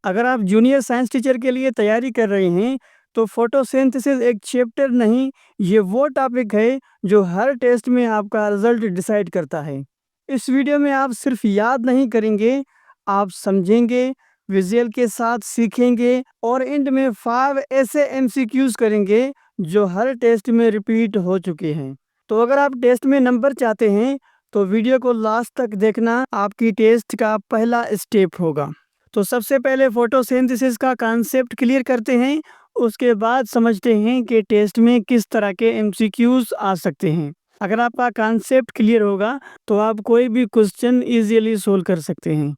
अगर आप junior science teacher के लिए तैयारी कर रहे हैं तो फोटोसिंथेसिस एक चैप्टर नहीं, ये वो टॉपिक है जो हर टेस्ट में आपका रिजल्ट डिसाइड करता है। इस वीडियो में आप सिर्फ याद नहीं करेंगे, आप समझेंगे, विजुअल के साथ सीखेंगे और एंड में 5 ऐसे एमसीक्यूज करेंगे जो हर टेस्ट में रिपीट हो चुके हैं। तो अगर आप टेस्ट में नंबर चाहते हैं तो वीडियो को लास्ट तक देखना आपकी टेस्ट का पहला स्टेप होगा। तो सबसे पहले फोटोसिंथेसिस का कॉन्सेप्ट क्लियर करते हैं, उसके बाद समझते हैं कि टेस्ट में किस तरह के एमसीक्यूज आ सकते हैं। अगर आपका कॉन्सेप्ट क्लियर होगा तो आप कोई भी क्वेश्चन इजीली सोल्व कर सकते हैं।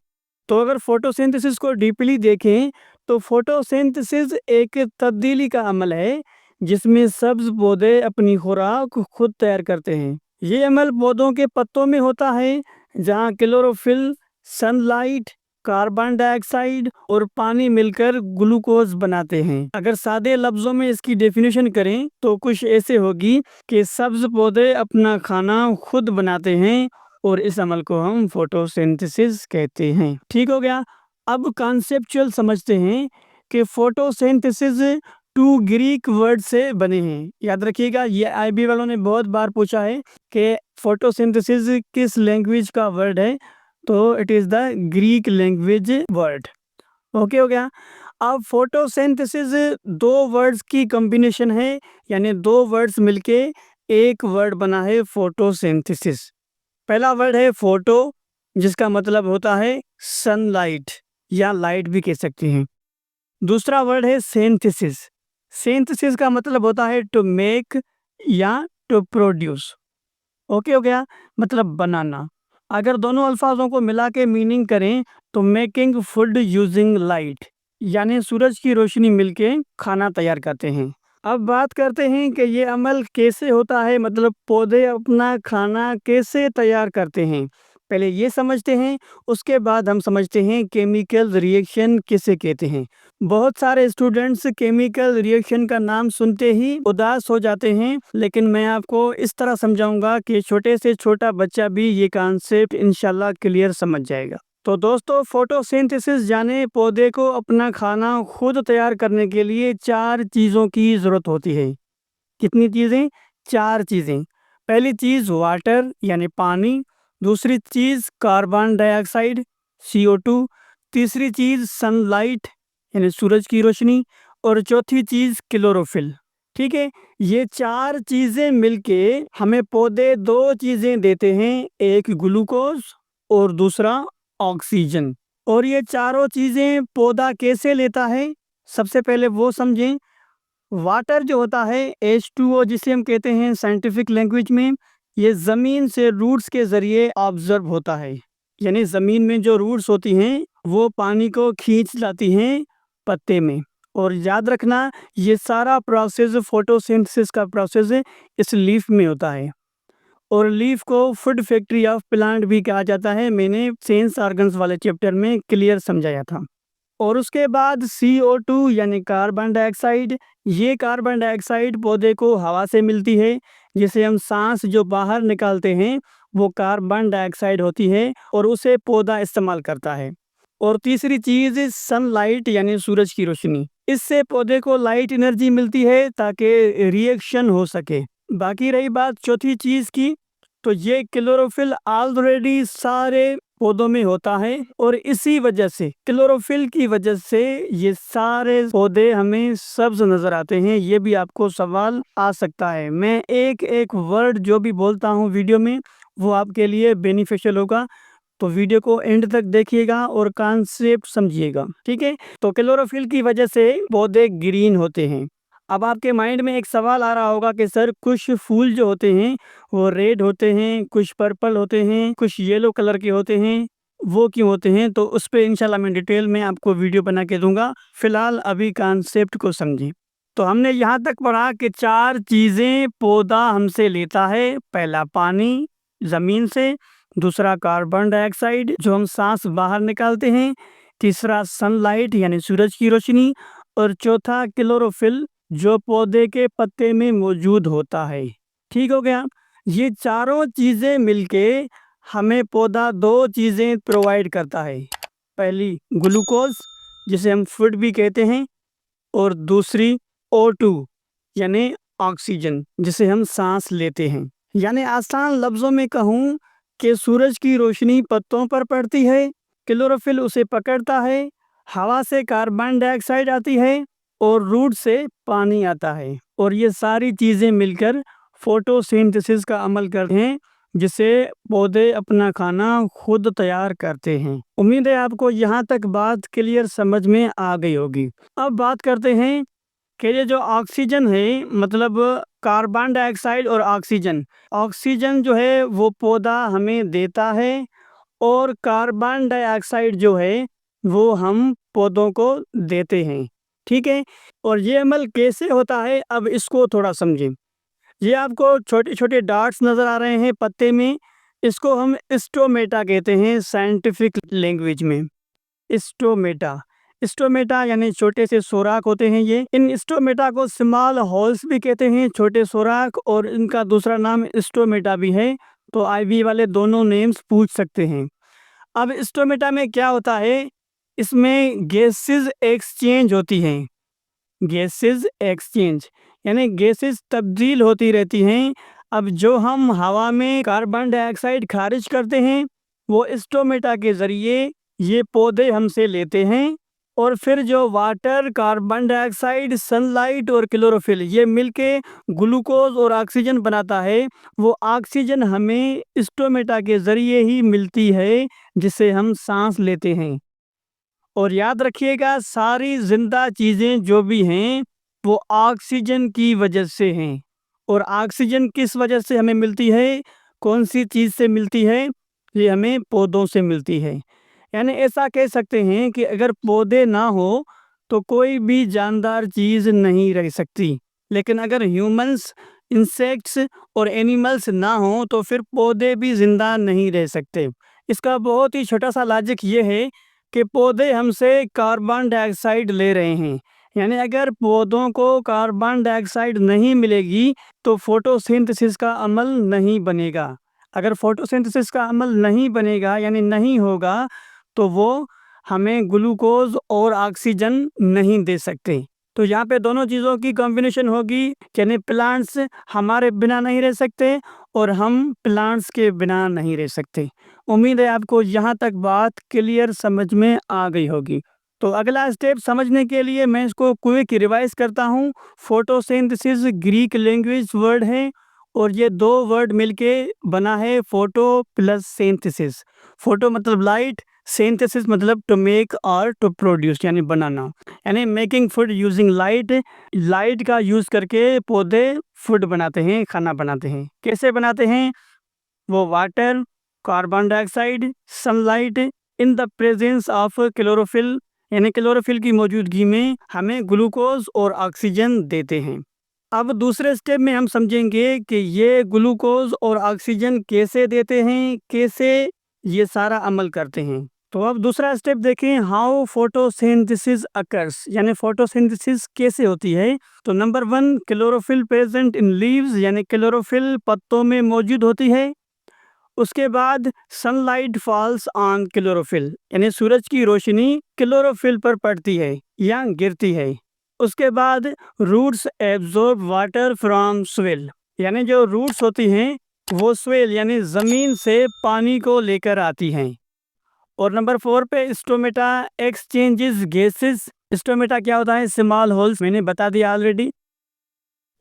तो अगर फोटोसिंथेसिस को डीपली देखें तो फोटोसिंथेसिस एक तब्दीली का अमल है जिसमें सब्ज पौधे अपनी खुराक खुद तैयार करते हैं। ये अमल पौधों के पत्तों में होता है जहाँ क्लोरोफिल, सनलाइट, कार्बन डाइऑक्साइड और पानी मिलकर ग्लूकोज बनाते हैं। अगर सादे लफ्जों में इसकी डेफिनेशन करें तो कुछ ऐसे होगी कि सब्ज पौधे अपना खाना खुद बनाते हैं और इस अमल को हम फोटोसिंथेसिस कहते हैं। ठीक हो गया। अब कॉन्सेप्चुअल समझते हैं कि फोटोसिंथेसिस 2 ग्रीक वर्ड से बने हैं। याद रखिएगा, ये आईबी वालों ने बहुत बार पूछा है कि फोटोसिंथेसिस किस लैंग्वेज का वर्ड है, तो it is the Greek language word. Okay हो गया। अब फोटोसिंथेसिस 2 वर्ड्स की कॉम्बिनेशन है, यानी 2 वर्ड्स मिलके एक वर्ड बना है फोटोसिंथेसिस। पहला वर्ड है फोटो, जिसका मतलब होता है सनलाइट या लाइट भी कह सकते हैं। दूसरा वर्ड है सिंथेसिस। सिंथेसिस का मतलब होता है टू मेक या टू प्रोड्यूस। ओके हो गया, मतलब बनाना। अगर दोनों अल्फाजों को मिला के मीनिंग करें तो मेकिंग फूड यूजिंग लाइट, यानी सूरज की रोशनी मिलके खाना तैयार करते हैं। अब बात करते हैं कि ये अमल कैसे होता है, मतलब पौधे अपना खाना कैसे तैयार करते हैं। पहले ये समझते हैं, उसके बाद हम समझते हैं केमिकल रिएक्शन किसे कहते हैं। बहुत सारे स्टूडेंट्स केमिकल रिएक्शन का नाम सुनते ही उदास हो जाते हैं, लेकिन मैं आपको इस तरह समझाऊंगा कि छोटे से छोटा बच्चा भी ये कॉन्सेप्ट इंशाल्लाह क्लियर समझ जाएगा। तो दोस्तों, फोटोसिंथेसिस यानी पौधे को अपना खाना खुद तैयार करने के लिए 4 चीज़ों की ज़रूरत होती है। कितनी चीज़ें? 4 चीज़ें। पहली चीज़ वाटर यानी पानी, दूसरी चीज़ कार्बन डाइऑक्साइड CO2, तीसरी चीज़ सनलाइट यानी सूरज की रोशनी, और चौथी चीज़ क्लोरोफिल। ठीक है, ये 4 चीज़ें मिलके हमें पौधे 2 चीज़ें देते हैं, एक ग्लूकोज और दूसरा ऑक्सीजन। और ये चारों चीज़ें पौधा कैसे लेता है, सबसे पहले वो समझें। वाटर जो होता है H2O, जिसे हम कहते हैं साइंटिफिक लैंग्वेज में, ये ज़मीन से रूट्स के ज़रिए ऑब्जर्व होता है, यानी ज़मीन में जो रूट्स होती हैं वो पानी को खींच लाती हैं पत्ते में। और याद रखना, ये सारा प्रोसेस फोटोसिंथेसिस का प्रोसेस इस लीफ में होता है। और लीफ को फूड फैक्ट्री ऑफ प्लांट भी कहा जाता है, मैंने सेंस ऑर्गन्स वाले चैप्टर में क्लियर समझाया था। और उसके बाद CO2 यानी कार्बन डाइऑक्साइड, ये कार्बन डाइऑक्साइड पौधे को हवा से मिलती है, जिसे हम सांस जो बाहर निकालते हैं वो कार्बन डाइऑक्साइड होती है और उसे पौधा इस्तेमाल करता है। और तीसरी चीज़ सनलाइट यानी सूरज की रोशनी, इससे पौधे को लाइट एनर्जी मिलती है ताकि रिएक्शन हो सके। बाकी रही बात चौथी चीज़ की, तो ये क्लोरोफिल ऑलरेडी सारे पौधों में होता है और इसी वजह से, क्लोरोफिल की वजह से ये सारे पौधे हमें सब्ज नजर आते हैं। ये भी आपको सवाल आ सकता है। मैं एक एक वर्ड जो भी बोलता हूँ वीडियो में वो आपके लिए बेनिफिशियल होगा, तो वीडियो को एंड तक देखिएगा और कॉन्सेप्ट समझिएगा। ठीक है, तो क्लोरोफिल की वजह से पौधे ग्रीन होते हैं। अब आपके माइंड में एक सवाल आ रहा होगा कि सर कुछ फूल जो होते हैं वो रेड होते हैं, कुछ पर्पल होते हैं, कुछ येलो कलर के होते हैं, वो क्यों होते हैं? तो उस पर इंशाल्लाह मैं डिटेल में आपको वीडियो बना के दूंगा। फिलहाल अभी कॉन्सेप्ट को समझें। तो हमने यहाँ तक पढ़ा कि 4 चीज़ें पौधा हमसे लेता है। पहला पानी ज़मीन से, दूसरा कार्बन डाइऑक्साइड जो हम सांस बाहर निकालते हैं, तीसरा सनलाइट यानी सूरज की रोशनी, और चौथा क्लोरोफिल जो पौधे के पत्ते में मौजूद होता है। ठीक हो गया। ये चारों चीज़ें मिलके हमें पौधा 2 चीज़ें प्रोवाइड करता है। पहली ग्लूकोज जिसे हम फूड भी कहते हैं, और दूसरी O2 यानी ऑक्सीजन, जिसे हम सांस लेते हैं। यानी आसान लफ्ज़ों में कहूँ कि सूरज की रोशनी पत्तों पर पड़ती है, क्लोरोफिल उसे पकड़ता है, हवा से कार्बन डाइऑक्साइड आती है और रूट से पानी आता है, और ये सारी चीज़ें मिलकर फोटोसिंथेसिस का अमल करते हैं, जिसे पौधे अपना खाना खुद तैयार करते हैं। उम्मीद है आपको यहाँ तक बात क्लियर समझ में आ गई होगी। अब बात करते हैं कि ये जो ऑक्सीजन है, मतलब कार्बन डाइऑक्साइड और ऑक्सीजन, ऑक्सीजन जो है वो पौधा हमें देता है, और कार्बन डाइऑक्साइड जो है वो हम पौधों को देते हैं। ठीक है, और ये अमल कैसे होता है, अब इसको थोड़ा समझें। ये आपको छोटे छोटे डॉट्स नज़र आ रहे हैं पत्ते में, इसको हम स्टोमेटा कहते हैं साइंटिफिक लैंग्वेज में। स्टोमेटा, स्टोमेटा यानी छोटे से सोराख होते हैं ये। इन स्टोमेटा को स्मॉल होल्स भी कहते हैं, छोटे सोराख, और इनका दूसरा नाम स्टोमेटा भी है। तो आईवी वाले दोनों नेम्स पूछ सकते हैं। अब स्टोमेटा में क्या होता है, इसमें गैसेस एक्सचेंज होती हैं। गैसेस एक्सचेंज यानी गैसेस तब्दील होती रहती हैं। अब जो हम हवा में कार्बन डाइऑक्साइड खारिज करते हैं, वो स्टोमेटा के ज़रिए ये पौधे हमसे लेते हैं, और फिर जो वाटर, कार्बन डाइऑक्साइड, सनलाइट और क्लोरोफिल ये मिलके ग्लूकोज और ऑक्सीजन बनाता है। वो ऑक्सीजन हमें स्टोमेटा के ज़रिए ही मिलती है, जिसे हम सांस लेते हैं। और याद रखिएगा, सारी जिंदा चीज़ें जो भी हैं वो ऑक्सीजन की वजह से हैं। और ऑक्सीजन किस वजह से हमें मिलती है, कौन सी चीज़ से मिलती है, ये हमें पौधों से मिलती है। यानी ऐसा कह सकते हैं कि अगर पौधे ना हो तो कोई भी जानदार चीज़ नहीं रह सकती, लेकिन अगर ह्यूमंस, इंसेक्ट्स और एनिमल्स ना हो तो फिर पौधे भी जिंदा नहीं रह सकते। इसका बहुत ही छोटा सा लॉजिक ये है कि पौधे हमसे कार्बन डाइऑक्साइड ले रहे हैं। यानी अगर पौधों को कार्बन डाइऑक्साइड नहीं मिलेगी तो फोटोसिंथेसिस का अमल नहीं बनेगा। अगर फोटोसिंथेसिस का अमल नहीं बनेगा यानी नहीं होगा, तो वो हमें ग्लूकोज और ऑक्सीजन नहीं दे सकते। तो यहाँ पे दोनों चीज़ों की कॉम्बिनेशन होगी, यानी प्लांट्स हमारे बिना नहीं रह सकते और हम प्लांट्स के बिना नहीं रह सकते। उम्मीद है आपको यहाँ तक बात क्लियर समझ में आ गई होगी। तो अगला स्टेप समझने के लिए मैं इसको क्विक रिवाइज करता हूँ। फोटोसिंथेसिस ग्रीक लैंग्वेज वर्ड है, और ये दो वर्ड मिलके बना है फोटो प्लस सिंथेसिस। फोटो मतलब लाइट, सिंथेसिस मतलब टू मेक और टू प्रोड्यूस यानी बनाना, यानी making food using light. Light का यूज़ करके पौधे फूड बनाते हैं, खाना बनाते हैं। कैसे बनाते हैं, वो water, carbon dioxide, sunlight in the presence of chlorophyll, यानी क्लोरोफिल की मौजूदगी में हमें ग्लूकोज और ऑक्सीजन देते हैं। अब दूसरे स्टेप में हम समझेंगे कि ये ग्लूकोज और ऑक्सीजन कैसे देते हैं, कैसे ये सारा अमल करते हैं। तो अब दूसरा स्टेप देखें, हाउ फोटोसिंथेसिस अकर्स, यानी फोटोसिंथेसिस कैसे होती है। तो number 1, chlorophyll present in leaves, यानी क्लोरोफिल पत्तों में मौजूद होती है। उसके बाद सनलाइट फॉल्स ऑन क्लोरोफिल, यानी सूरज की रोशनी क्लोरोफिल पर पड़ती है या गिरती है। उसके बाद roots absorb water from soil, यानी जो रूट्स होती हैं वो सोइल यानी ज़मीन से पानी को लेकर आती हैं। और नंबर 4 पे स्टोमेटा एक्सचेंजेस गैसेस। स्टोमेटा क्या होता है, स्मॉल होल्स, मैंने बता दिया ऑलरेडी।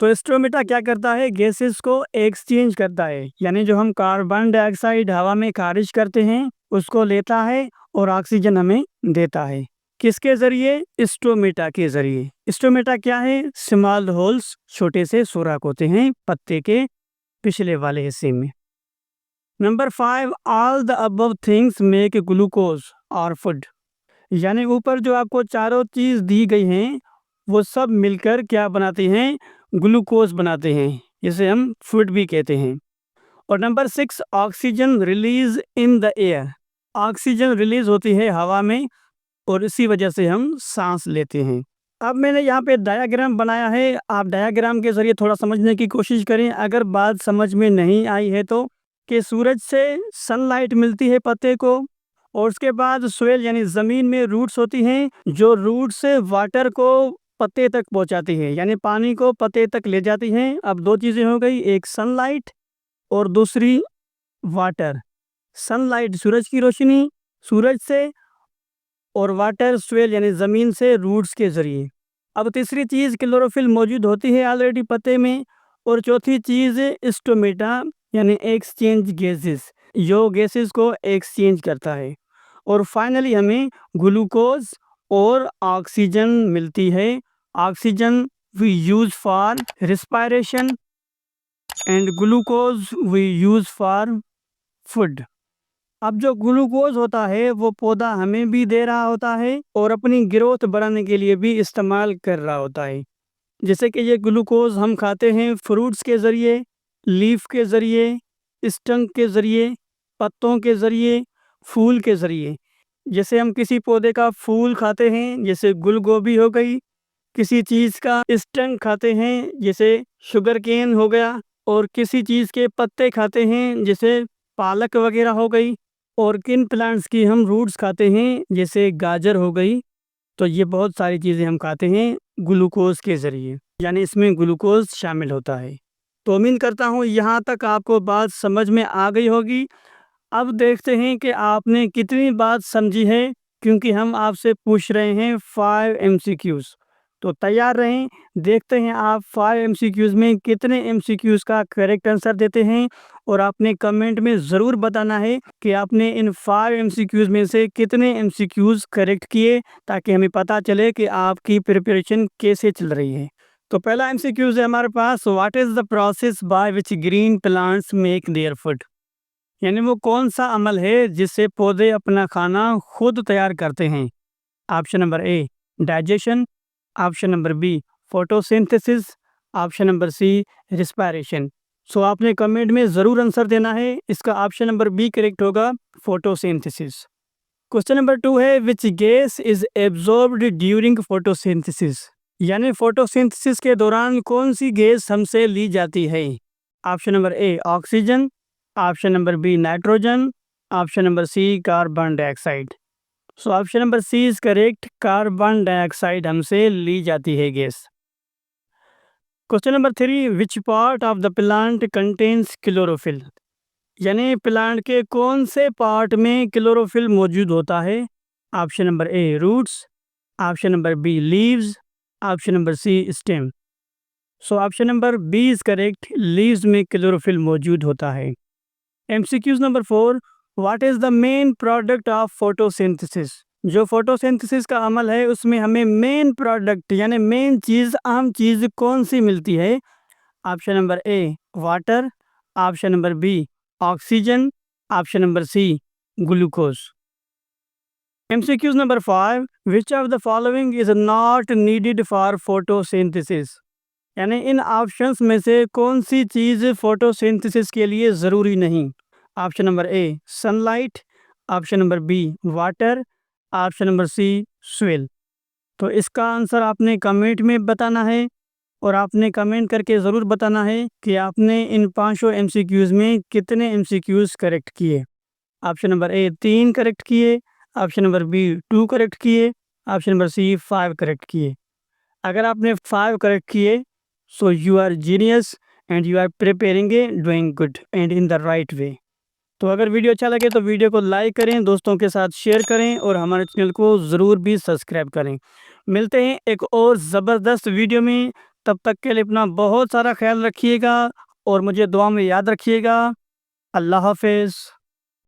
तो स्टोमेटा क्या करता है, गैसेस को एक्सचेंज करता है, यानी जो हम कार्बन डाइऑक्साइड हवा में खारिज करते हैं उसको लेता है और ऑक्सीजन हमें देता है। किसके जरिए, स्टोमेटा के जरिए। स्टोमेटा क्या है, स्मॉल होल्स, छोटे से सुराख होते हैं पत्ते के पिछले वाले हिस्से में। Number 5, all the above things make glucose और फूड, यानी ऊपर जो आपको चारों चीज दी गई हैं वो सब मिलकर क्या बनाते हैं, ग्लूकोज बनाते हैं, जिसे हम फूड भी कहते हैं। और number 6, oxygen release in the air, oxygen release होती है हवा में और इसी वजह से हम सांस लेते हैं। अब मैंने यहाँ पे डायग्राम बनाया है, आप डायग्राम के जरिए थोड़ा समझने की कोशिश करें अगर बात समझ में नहीं आई है तो। कि सूरज से सनलाइट मिलती है पत्ते को, और उसके बाद सोयल यानी ज़मीन में रूट्स होती हैं, जो रूट्स वाटर को पत्ते तक पहुंचाती है, यानी पानी को पत्ते तक ले जाती हैं। अब दो चीज़ें हो गई, एक सनलाइट और दूसरी वाटर। सनलाइट सूरज की रोशनी, सूरज से, और वाटर सोयल यानी ज़मीन से रूट्स के ज़रिए। अब तीसरी चीज़ क्लोरोफिल मौजूद होती है ऑलरेडी पत्ते में। और चौथी चीज़ स्टोमेटा यानी एक्सचेंज गैसेस, जो गैसेस को एक्सचेंज करता है। और फाइनली हमें ग्लूकोज और ऑक्सीजन मिलती है। Oxygen we use for respiration and glucose we use for food. अब जो ग्लूकोज होता है वो पौधा हमें भी दे रहा होता है और अपनी ग्रोथ बढ़ाने के लिए भी इस्तेमाल कर रहा होता है। जैसे कि ये ग्लूकोज हम खाते हैं फ्रूट्स के ज़रिए, लीफ के ज़रिए, स्टंक के ज़रिए, पत्तों के ज़रिए, फूल के ज़रिए। जैसे हम किसी पौधे का फूल खाते हैं, जैसे गुल गोभी हो गई, किसी चीज़ का स्टंक खाते हैं जैसे शुगर केन हो गया, और किसी चीज़ के पत्ते खाते हैं जैसे पालक वगैरह हो गई, और किन प्लांट्स की हम रूट्स खाते हैं जैसे गाजर हो गई। तो ये बहुत सारी चीज़ें हम खाते हैं ग्लूकोज के ज़रिए, यानी इसमें ग्लूकोज शामिल होता है। तो उम्मीद करता हूँ यहाँ तक आपको बात समझ में आ गई होगी। अब देखते हैं कि आपने कितनी बात समझी है, क्योंकि हम आपसे पूछ रहे हैं 5 MCQs। तो तैयार रहें, देखते हैं आप 5 MCQs में कितने MCQs का करेक्ट आंसर देते हैं। और आपने कमेंट में ज़रूर बताना है कि आपने इन 5 MCQs में से कितने MCQs करेक्ट किए, ताकि हमें पता चले कि आपकी प्रिपरेशन कैसे चल रही है। तो पहला MCQs है हमारे पास, what is the process by which green plants make their food. यानी वो कौन सा अमल है जिससे पौधे अपना खाना खुद तैयार करते हैं। Option number A digestion, option number B photosynthesis, option number C respiration. So आपने कमेंट में ज़रूर आंसर देना है। इसका ऑप्शन नंबर बी करेक्ट होगा, फोटोसिंथेसिस। क्वेश्चन नंबर 2 है, which gas is absorbed during photosynthesis. यानी फोटोसिंथेसिस के दौरान कौन सी गैस हमसे ली जाती है। Option number A oxygen, option number B nitrogen, option number C carbon dioxide. So option number C is correct, carbon dioxide हमसे ली जाती है gas. Question number 3, which part of the plant contains chlorophyll. यानी plant के कौन से part में chlorophyll मौजूद होता है। Option number A roots, option number B leaves, option number C stem. So option number B is correct, leaves में chlorophyll मौजूद होता है। MCQs number 4, what is the main product of photosynthesis. जो photosynthesis का अमल है उसमें हमें मेन प्रोडक्ट यानी मेन चीज़, अहम चीज़ कौन सी मिलती है। Option number A water, option number B oxygen, option number C glucose. MCQs number 5, which of the following is not needed for photosynthesis. यानी इन ऑप्शंस में से कौन सी चीज़ फोटोसिंथेसिस के लिए ज़रूरी नहीं। Option number A sunlight, option number B water, option number C soil. तो इसका आंसर आपने कमेंट में बताना है, और आपने कमेंट करके ज़रूर बताना है कि आपने इन 5 MCQs में कितने MCQs करेक्ट किए। ऑप्शन नंबर ए 3 करेक्ट किए, ऑप्शन नंबर बी 2 करेक्ट किए, ऑप्शन नंबर सी 5 करेक्ट किए। अगर आपने 5 करेक्ट किए, so you are genius and you are preparing a doing good and in the right way. तो अगर video अच्छा लगे तो वीडियो को लाइक करें, दोस्तों के साथ शेयर करें, और हमारे चैनल को ज़रूर भी सब्सक्राइब करें। मिलते हैं एक और ज़बरदस्त वीडियो में, तब तक के लिए अपना बहुत सारा ख्याल रखिएगा और मुझे दुआ में याद रखिएगा। अल्लाह हाफ़िज़।